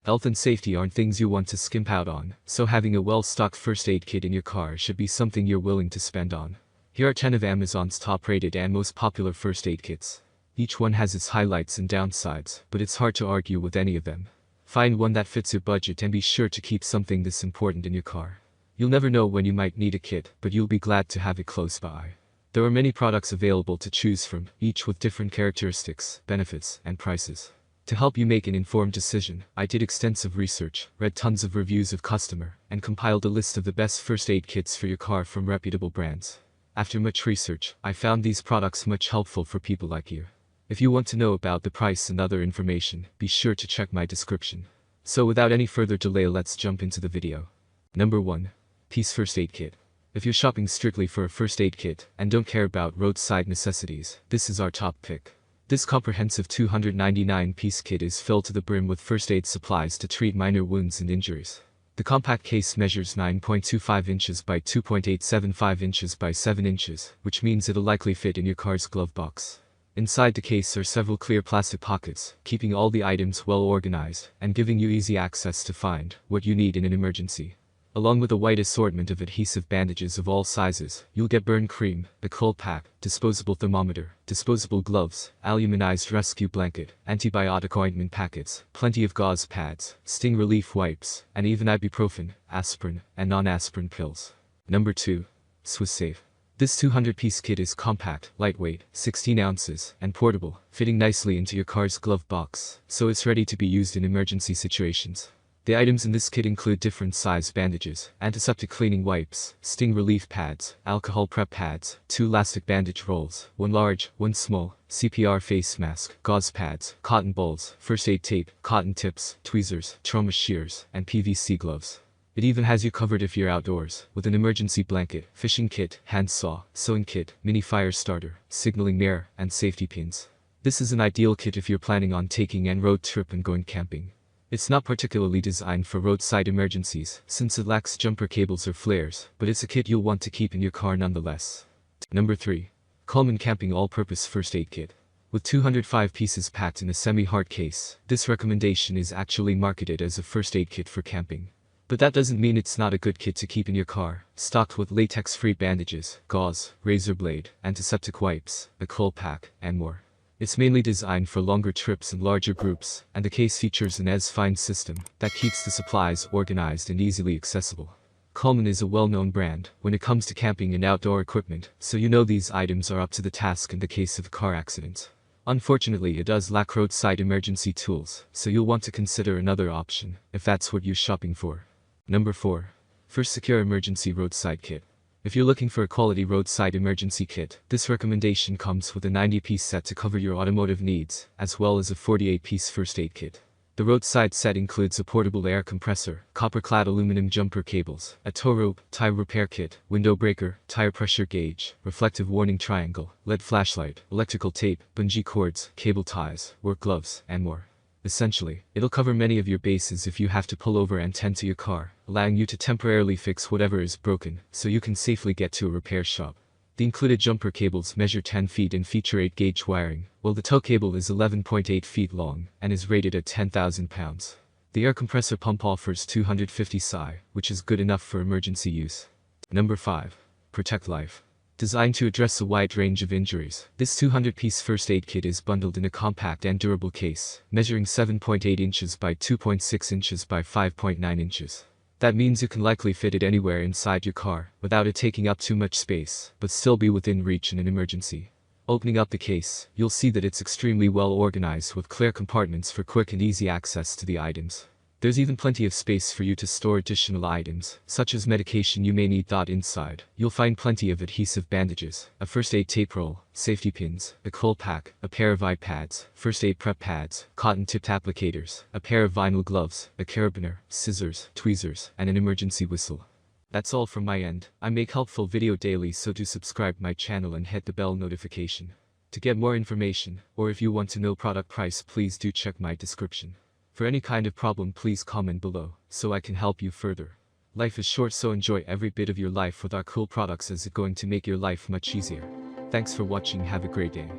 Health and safety aren't things you want to skimp out on, so having a well-stocked first aid kit in your car should be something you're willing to spend on. Here are 10 of Amazon's top-rated and most popular first aid kits. Each one has its highlights and downsides, but it's hard to argue with any of them. Find one that fits your budget and be sure to keep something this important in your car. You'll never know when you might need a kit, but you'll be glad to have it close by. There are many products available to choose from, each with different characteristics, benefits, and prices. To help you make an informed decision, I did extensive research, read tons of reviews of customer, and compiled a list of the best first aid kits for your car from reputable brands. After much research, I found these products much helpful for people like you. If you want to know about the price and other information, be sure to check my description. So without any further delay, let's jump into the video. Number 1. Piece First Aid Kit. If you're shopping strictly for a first aid kit and don't care about roadside necessities, this is our top pick. This comprehensive 299-piece kit is filled to the brim with first aid supplies to treat minor wounds and injuries. The compact case measures 9.25 inches by 2.875 inches by 7 inches, which means it'll likely fit in your car's glove box. Inside the case are several clear plastic pockets, keeping all the items well organized and giving you easy access to find what you need in an emergency. Along with a wide assortment of adhesive bandages of all sizes, you'll get burn cream, a cold pack, disposable thermometer, disposable gloves, aluminized rescue blanket, antibiotic ointment packets, plenty of gauze pads, sting relief wipes, and even ibuprofen, aspirin, and non-aspirin pills. Number 2. Swiss Safe. This 200-piece kit is compact, lightweight, 16 ounces, and portable, fitting nicely into your car's glove box, so it's ready to be used in emergency situations. The items in this kit include different size bandages, antiseptic cleaning wipes, sting relief pads, alcohol prep pads, 2 elastic bandage rolls, 1 large, 1 small, CPR face mask, gauze pads, cotton balls, first aid tape, cotton tips, tweezers, trauma shears, and PVC gloves. It even has you covered if you're outdoors, with an emergency blanket, fishing kit, handsaw, sewing kit, mini fire starter, signaling mirror, and safety pins. This is an ideal kit if you're planning on taking an road trip and going camping. It's not particularly designed for roadside emergencies, since it lacks jumper cables or flares, but it's a kit you'll want to keep in your car nonetheless. Number 3. Coleman Camping All-Purpose First Aid Kit. With 205 pieces packed in a semi-hard case, this recommendation is actually marketed as a first aid kit for camping. But that doesn't mean it's not a good kit to keep in your car, stocked with latex-free bandages, gauze, razor blade, antiseptic wipes, a cold pack, and more. It's mainly designed for longer trips and larger groups, and the case features an as-find system that keeps the supplies organized and easily accessible. Coleman is a well-known brand when it comes to camping and outdoor equipment, so you know these items are up to the task in the case of a car accident. Unfortunately, it does lack roadside emergency tools, so you'll want to consider another option, if that's what you're shopping for. Number 4. First Secure Emergency Roadside Kit. If you're looking for a quality roadside emergency kit, this recommendation comes with a 90-piece set to cover your automotive needs, as well as a 48-piece first aid kit. The roadside set includes a portable air compressor, copper-clad aluminum jumper cables, a tow rope, tire repair kit, window breaker, tire pressure gauge, reflective warning triangle, LED flashlight, electrical tape, bungee cords, cable ties, work gloves, and more. Essentially, it'll cover many of your bases if you have to pull over and tend to your car, allowing you to temporarily fix whatever is broken, so you can safely get to a repair shop. The included jumper cables measure 10 feet and feature 8-gauge wiring, while the tow cable is 11.8 feet long and is rated at 10,000 pounds. The air compressor pump offers 250 psi, which is good enough for emergency use. Number 5. Protect Life. Designed to address a wide range of injuries, this 200-piece first aid kit is bundled in a compact and durable case, measuring 7.8 inches by 2.6 inches by 5.9 inches. That means you can likely fit it anywhere inside your car, without it taking up too much space, but still be within reach in an emergency. Opening up the case, you'll see that it's extremely well organized with clear compartments for quick and easy access to the items. There's even plenty of space for you to store additional items, such as medication you may need. Inside, you'll find plenty of adhesive bandages, a first aid tape roll, safety pins, a cold pack, a pair of eye pads, first aid prep pads, cotton-tipped applicators, a pair of vinyl gloves, a carabiner, scissors, tweezers, and an emergency whistle. That's all from my end. I make helpful video daily, so do subscribe my channel and hit the bell notification. To get more information, or if you want to know product price, please do check my description. For any kind of problem, please comment below, so I can help you further. Life is short, so enjoy every bit of your life with our cool products, as it's going to make your life much easier. Thanks for watching, have a great day.